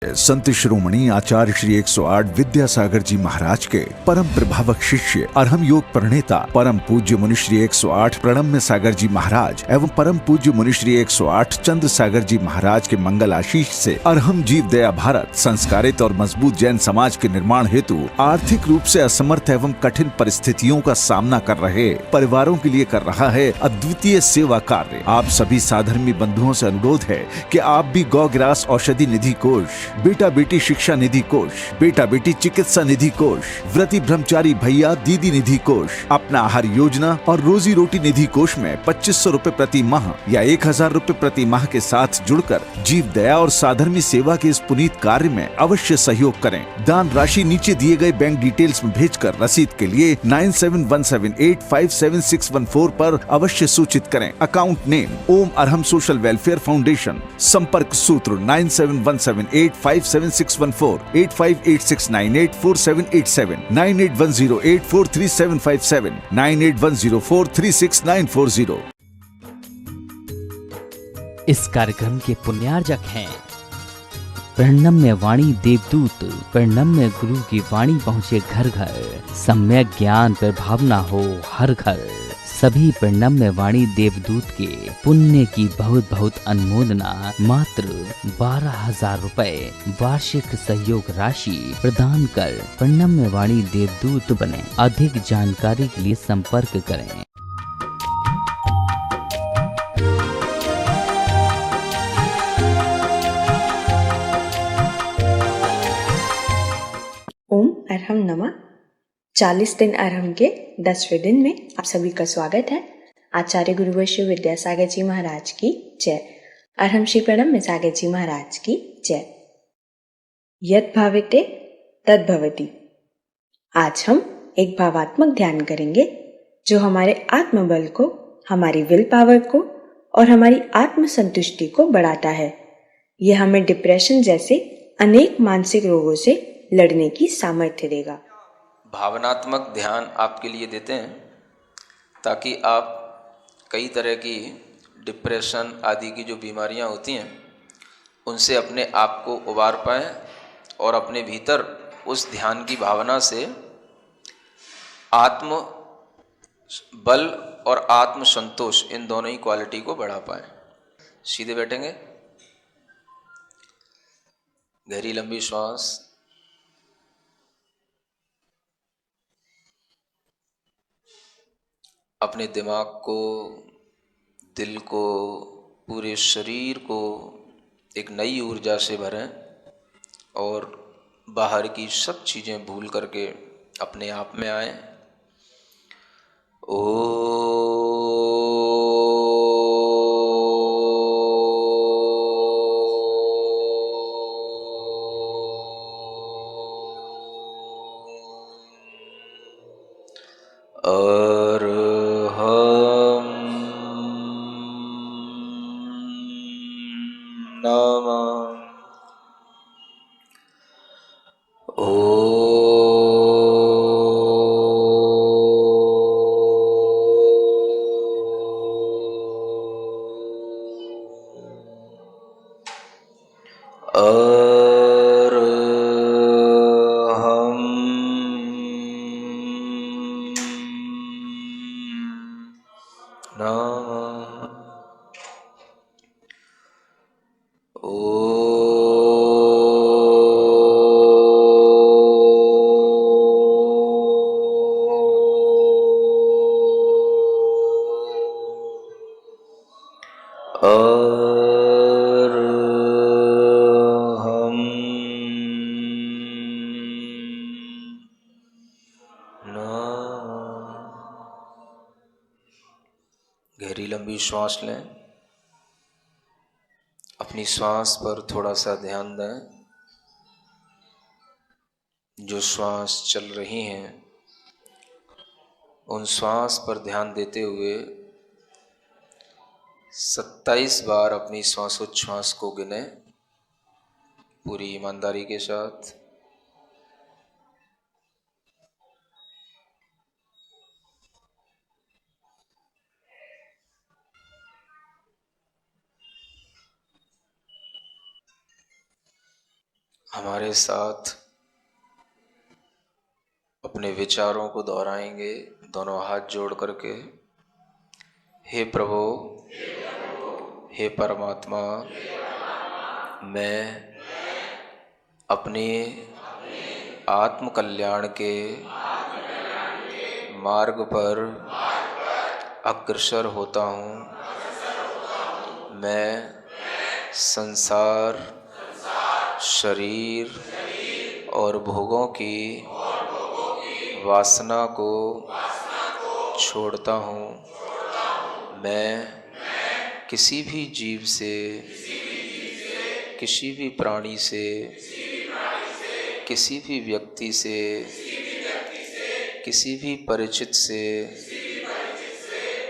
संत शिरोमणि आचार्य श्री 108 विद्यासागर जी महाराज के परम प्रभावक शिष्य अरहम योग प्रणेता परम पूज्य मुनि श्री 108 प्रणम्य सागर जी महाराज एवं परम पूज्य मुनि श्री 108 चंद्र सागर जी महाराज के मंगल आशीष से अरहम जीव दया भारत संस्कारित और मजबूत जैन समाज के निर्माण हेतु आर्थिक रूप से असमर्थ एवं कठिन परिस्थितियों का सामना कर रहे परिवारों के लिए कर रहा है अद्वितीय सेवा कार्य। आप सभी साधर्मी बंधुओं से अनुरोध है कि आप भी गौ ग्रास औषधि निधि कोष, बेटा बेटी शिक्षा निधि कोष, बेटा बेटी चिकित्सा निधि कोष, व्रती ब्रह्मचारी भैया दीदी निधि कोष, अपना आहार योजना और रोजी रोटी निधि कोष में 2500 रूपए प्रति माह या 1000 रूपए प्रति माह के साथ जुड़कर जीव दया और साधर्मी सेवा के इस पुनीत कार्य में अवश्य सहयोग करें। दान राशि नीचे दिए गए बैंक डिटेल्स में भेजकर रसीद के लिए 9717857614 पर अवश्य सूचित करें। अकाउंट नेम ओम अरहम सोशल वेलफेयर फाउंडेशन। संपर्क सूत्र 9717857614, 8586984787, 9810843757, 9810436940। इस कार्यक्रम के पुण्यार्जक हैं प्रणम्य वाणी देवदूत। प्रणम्य गुरु की वाणी पहुँचे घर घर, सम्यक ज्ञान प्रभावना हो हर घर। सभी प्रणम्य वाणी देवदूत के पुण्य की बहुत बहुत अनुमोदना मात्र 12,000 रुपए वार्षिक सहयोग राशि प्रदान कर प्रणम्य वाणी देवदूत बने। अधिक जानकारी के लिए संपर्क करें। ओम अरहम नमः। 40 दिन अरहम के 10वें दिन में आप सभी का स्वागत है। आचार्य गुरुवश्य विद्यासागर जी महाराज की जय। अरहम श्री प्रणम्य सागर जी महाराज की जय। यत् भाविते तद् भवति। आज हम एक भावात्मक ध्यान करेंगे जो हमारे आत्मबल को, हमारी विल पावर को और हमारी आत्म संतुष्टि को बढ़ाता है। यह हमें डिप्रेशन जैसे अनेक मानसिक रोगों से लड़ने की सामर्थ्य देगा। भावनात्मक ध्यान आपके लिए देते हैं ताकि आप कई तरह की डिप्रेशन आदि की जो बीमारियां होती हैं उनसे अपने आप को उबार पाएं और अपने भीतर उस ध्यान की भावना से आत्म बल और आत्म संतोष इन दोनों ही क्वालिटी को बढ़ा पाएं। सीधे बैठेंगे, गहरी लंबी श्वास, अपने दिमाग को, दिल को, पूरे शरीर को एक नई ऊर्जा से भरें और बाहर की सब चीज़ें भूल करके अपने आप में आएं। गहरी लंबी श्वास लें। अपनी श्वास पर थोड़ा सा ध्यान दें। जो श्वास चल रही हैं उन श्वास पर ध्यान देते हुए 27 बार अपनी श्वासोच्छ्वास को गिने पूरी ईमानदारी के साथ। हमारे साथ अपने विचारों को दोहराएंगे दोनों हाथ जोड़ करके। हे प्रभु, हे परमात्मा, मैं अपने आत्म कल्याण के मार्ग पर अग्रसर होता हूँ। मैं संसार, शरीर और भोगों की वासना को छोड़ता हूँ। मैं किसी भी जीव से, किसी भी प्राणी से, किसी भी व्यक्ति से, किसी भी परिचित से,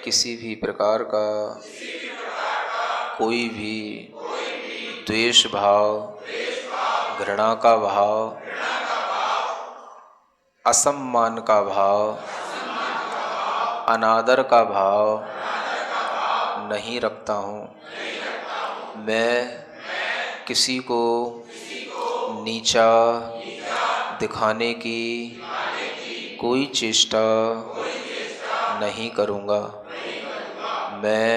किसी भी प्रकार का कोई भी द्वेष भाव, घृणा का भाव, असम्मान का भाव, अनादर का भाव नहीं रखता हूँ। मैं किसी को नीचा दिखाने की कोई चेष्टा नहीं करूँगा। मैं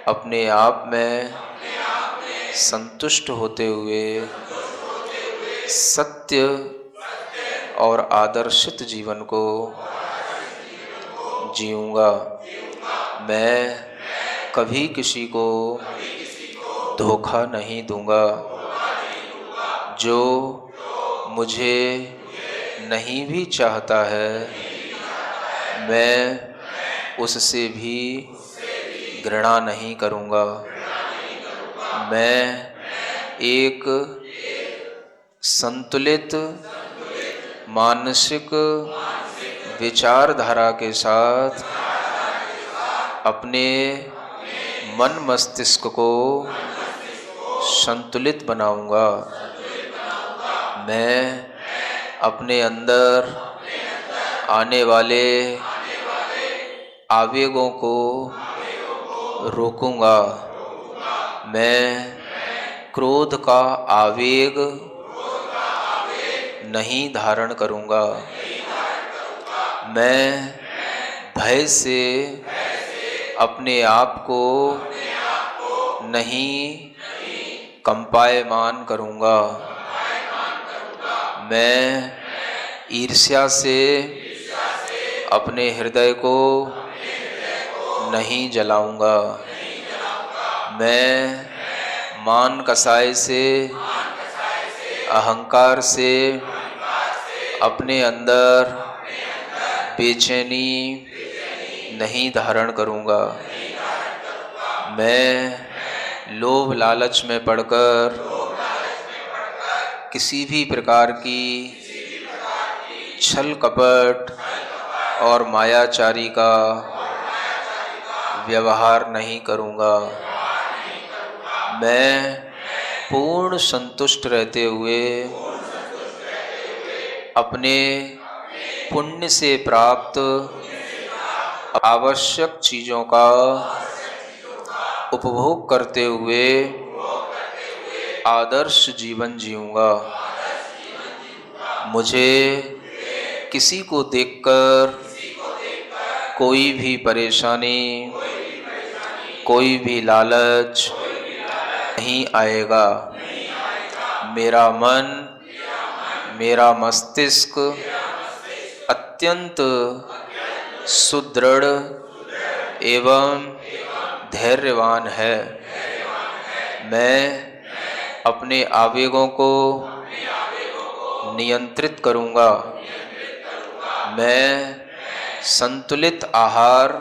अपने आप में संतुष्ट होते हुए सत्य और आदर्शित जीवन को जीऊँगा। मैं कभी किसी को धोखा नहीं दूँगा। जो मुझे नहीं भी चाहता है, मैं उससे भी घृणा नहीं करूँगा। मैं एक संतुलित मानसिक विचारधारा के साथ अपने मन मस्तिष्क को संतुलित बनाऊंगा। मैं अपने अंदर आने वाले आवेगों को रोकूंगा। मैं क्रोध का आवेग नहीं धारण करूंगा। मैं भय से अपने आप को नहीं कंपायमान करूंगा। मैं ईर्ष्या से अपने हृदय को नहीं जलाऊंगा। मैं मान कसाई से, अहंकार से अपने अंदर बेचैनी नहीं धारण करूंगा। मैं लोभ लालच में पड़कर किसी भी प्रकार की छल कपट और मायाचारी का व्यवहार नहीं करूंगा। मैं पूर्ण संतुष्ट रहते हुए अपने पुण्य से प्राप्त आवश्यक चीज़ों का उपभोग करते हुए आदर्श जीवन जीऊँगा। मुझे किसी को देखकर कोई भी परेशानी, कोई भी लालच नहीं आएगा। मेरा मन, मेरा मस्तिष्क अत्यंत सुदृढ़ एवं धैर्यवान है। मैं अपने आवेगों को नियंत्रित करूंगा। मैं संतुलित आहार,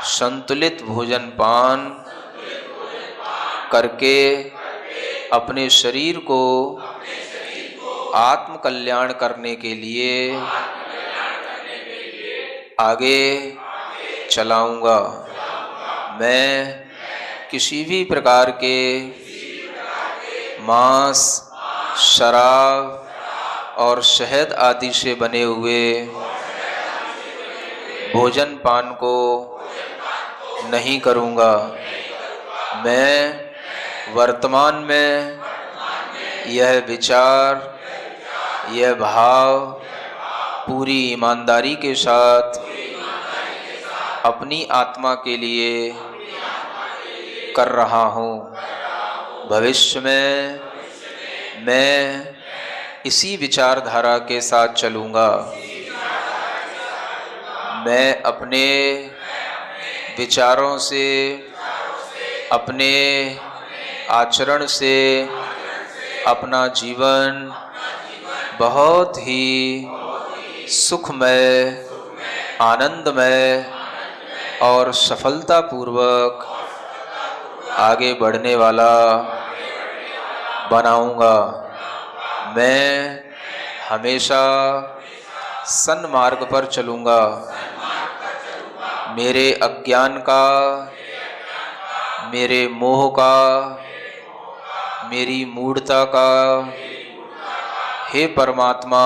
संतुलित भोजन पान करके अपने शरीर को आत्म कल्याण करने के लिए आगे चलाऊंगा। मैं किसी भी प्रकार के मांस, शराब और शहद आदि से बने हुए भोजन पान को नहीं करूंगा। मैं वर्तमान में यह विचार, यह भाव पूरी ईमानदारी के साथ अपनी आत्मा के लिए कर रहा हूँ। भविष्य में मैं इसी विचारधारा के साथ चलूँगा। मैं अपने विचारों से, अपने आचरण से अपना जीवन बहुत ही सुखमय, आनंदमय और सफलतापूर्वक आगे बढ़ने वाला बनाऊंगा। मैं हमेशा सन्मार्ग पर चलूँगा। मेरे अज्ञान का, मेरे मोह का, मेरी मूढ़ता का हे परमात्मा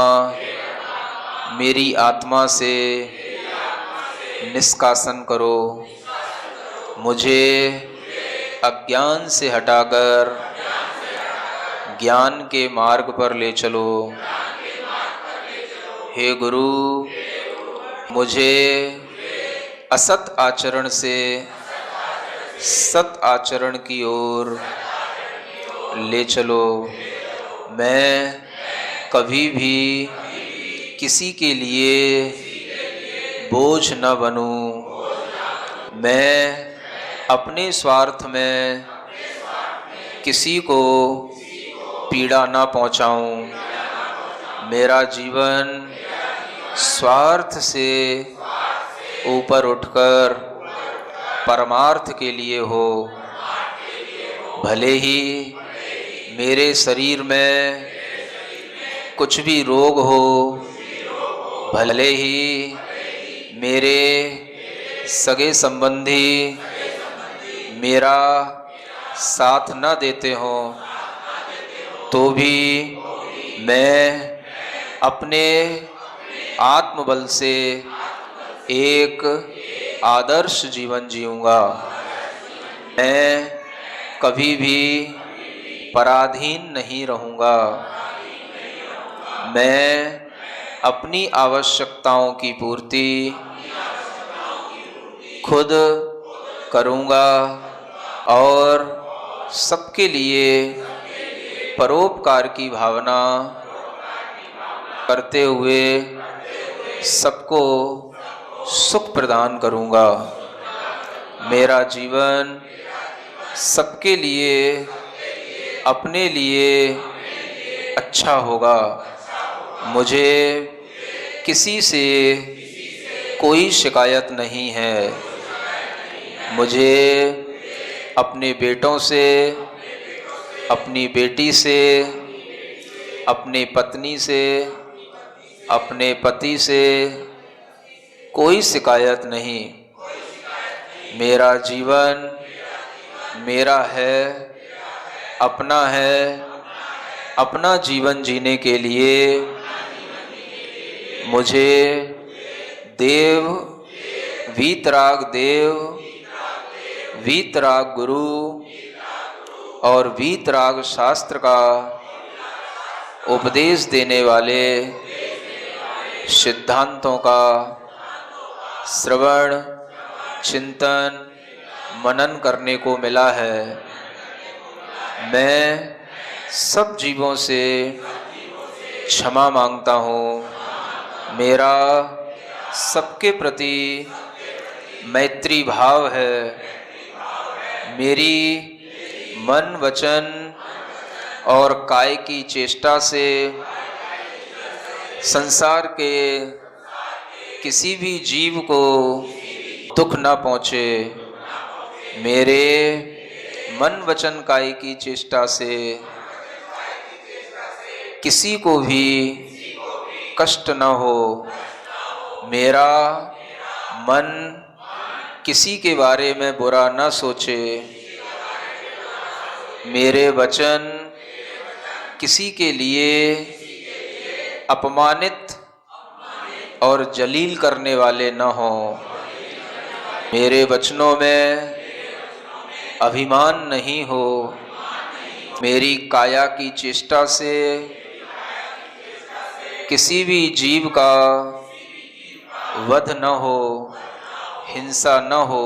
मेरी आत्मा से निष्कासन करो। मुझे अज्ञान से हटाकर ज्ञान के मार्ग पर ले चलो। हे गुरु, मुझे असत आचरण से सत आचरण की ओर ले चलो। मैं कभी भी किसी के लिए बोझ न बनूं। मैं अपने स्वार्थ में किसी को पीड़ा न पहुंचाऊं। मेरा जीवन स्वार्थ से ऊपर उठकर परमार्थ के लिए हो। भले ही मेरे शरीर में कुछ भी रोग हो, भले ही मेरे सगे संबंधी मेरा साथ न देते हों, तो भी मैं अपने आत्मबल से एक आदर्श जीवन जीऊँगा। मैं कभी भी पराधीन नहीं रहूँगा। मैं अपनी आवश्यकताओं की पूर्ति खुद करूँगा और सबके लिए परोपकार की भावना करते हुए सबको सुख प्रदान करूँगा। मेरा जीवन सबके लिए, अपने लिए अच्छा होगा। मुझे किसी से कोई शिकायत नहीं है। मुझे अपने बेटों से, अपनी बेटी से, अपने पत्नी से, अपने पति से कोई शिकायत नहीं। मेरा जीवन मेरा है, अपना है। अपना जीवन जीने के लिए मुझे देव, वीतराग देव, वीतराग गुरु और वीतराग शास्त्र का उपदेश देने वाले सिद्धांतों का श्रवण, चिंतन, मनन करने को मिला है। मैं सब जीवों से क्षमा मांगता हूँ। मेरा सबके प्रति मैत्री भाव है। मेरी मन, वचन और काय की चेष्टा से संसार के किसी भी जीव को दुख न पहुँचे। मेरे मन, वचन, काय की चेष्टा से किसी को भी कष्ट न हो। मेरा मन किसी के बारे में बुरा न सोचे। मेरे वचन किसी के लिए अपमानित और जलील करने वाले न हों। मेरे वचनों में अभिमान नहीं हो। मेरी काया की चेष्टा से किसी भी जीव का वध न हो, हिंसा न हो,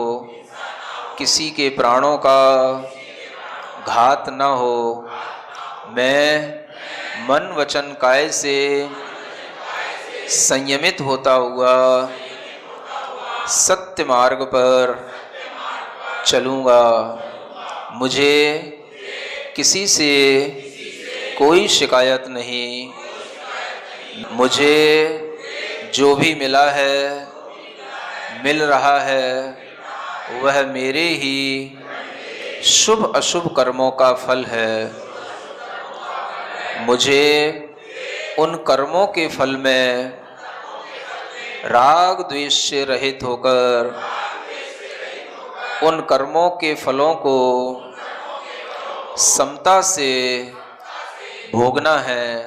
किसी के प्राणों का घात न हो। मैं मन वचन काय से संयमित होता हुआ सत्य मार्ग पर चलूँगा। मुझे किसी से कोई शिकायत नहीं। मुझे जो भी मिला है, मिल रहा है, वह मेरे ही शुभ अशुभ कर्मों का फल है। मुझे उन कर्मों के फल में राग द्वेष से रहित होकर उन कर्मों के फलों को समता से भोगना है,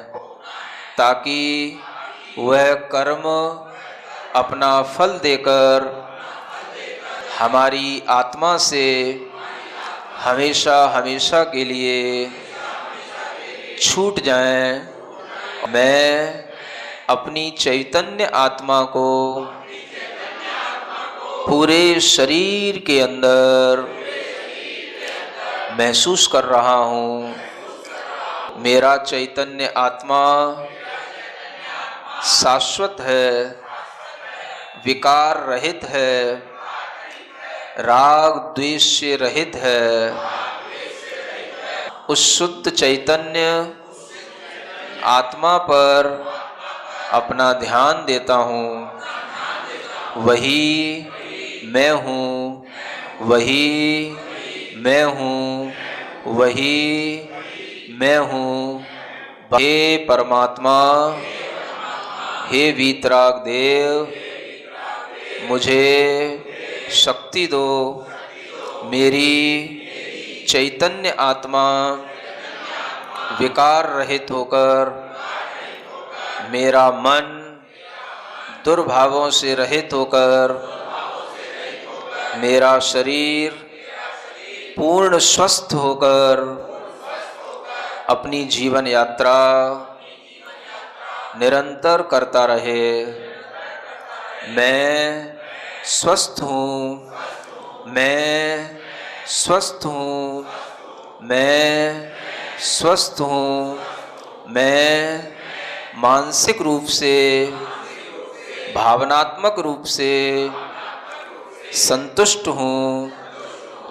ताकि वह कर्म अपना फल देकर हमारी आत्मा से हमेशा हमेशा के लिए छूट जाएं। मैं अपनी चैतन्य आत्मा को पूरे शरीर के अंदर महसूस कर रहा हूँ। मेरा चैतन्य आत्मा शाश्वत है, विकार रहित है, राग द्वेष से रहित है। उस शुद्ध चैतन्य आत्मा पर अपना ध्यान देता हूँ। वही मैं हूँ, वही मैं हूँ, वही मैं हूँ। हे परमात्मा, हे वीतराग देव, मुझे शक्ति दो। मेरी चैतन्य आत्मा विकार रहित होकर, मेरा मन दुर्भावों से रहित होकर, मेरा शरीर पूर्ण स्वस्थ होकर अपनी जीवन यात्रा निरंतर करता रहे। मैं स्वस्थ हूँ, मैं स्वस्थ हूँ, मैं स्वस्थ हूँ। मैं मानसिक रूप से, भावनात्मक रूप से संतुष्ट हूँ,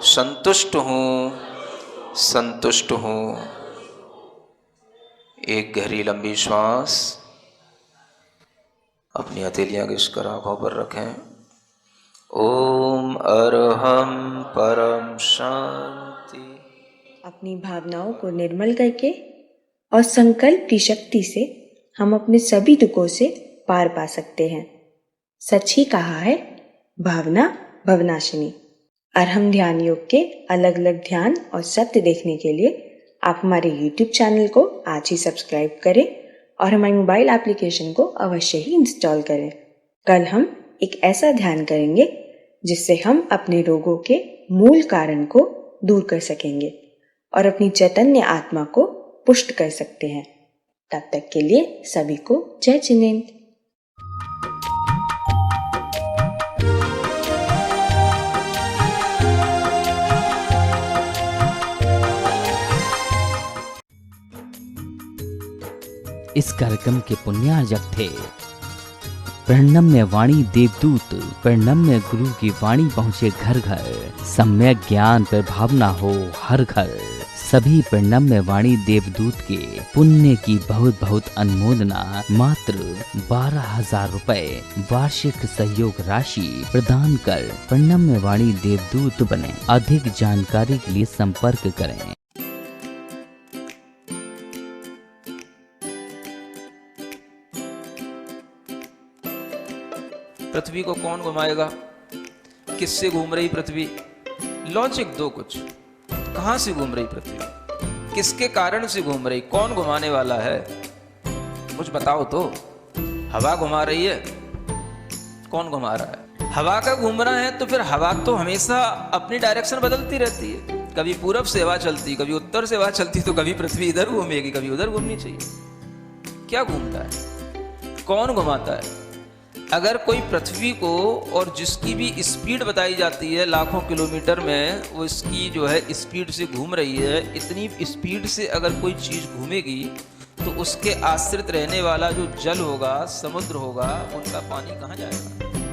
संतुष्ट हूँ, संतुष्ट हूँ। एक गहरी लंबी श्वास अपनी हथेलियां घिसकर आंखों पर रखें। ओम अरहम परम शांति। अपनी भावनाओं को निर्मल करके और संकल्प की शक्ति से हम अपने सभी दुखों से पार पा सकते हैं। सच ही कहा है, भावना भवनाशिनी। अरहम ध्यान योग के अलग अलग ध्यान और शब्द देखने के लिए आप हमारे YouTube चैनल को आज ही सब्सक्राइब करें और हमारी मोबाइल एप्लीकेशन को अवश्य ही इंस्टॉल करें। कल हम एक ऐसा ध्यान करेंगे जिससे हम अपने रोगों के मूल कारण को दूर कर सकेंगे और अपनी चैतन्य आत्मा को पुष्ट कर सकते हैं। तब तक के लिए सभी को जय जिनेंद्र। इस कार्यक्रम के पुण्यार्जक थे प्रणम्य वाणी देवदूत। प्रणम्य गुरु की वाणी पहुँचे घर घर, सम्यक ज्ञान पर भावना हो हर घर। सभी प्रणम्य वाणी देवदूत के पुण्य की बहुत बहुत अनुमोदना मात्र 12,000 रुपए वार्षिक सहयोग राशि प्रदान कर प्रणम्य वाणी देवदूत बने। अधिक जानकारी के लिए संपर्क करें। पृथ्वी को कौन घुमाएगा? किससे घूम रही पृथ्वी? लॉजिक दो कुछ। कहां से घूम रही पृथ्वी? किसके कारण से घूम रही? कौन घुमाने वाला है? कुछ बताओ तो। हवा घुमा रही है? कौन घुमा रहा है? हवा का घूमना है तो फिर हवा तो हमेशा अपनी डायरेक्शन बदलती रहती है। कभी पूरब से हवा चलती, कभी उत्तर से हवा चलती, तो कभी पृथ्वी इधर घूमेगी, कभी उधर घूमनी चाहिए। क्या घूमता है, कौन घुमाता है? अगर कोई पृथ्वी को, और जिसकी भी स्पीड बताई जाती है लाखों किलोमीटर में, वो इसकी जो है स्पीड से घूम रही है, इतनी स्पीड से अगर कोई चीज़ घूमेगी तो उसके आश्रित रहने वाला जो जल होगा, समुद्र होगा, उनका पानी कहाँ जाएगा?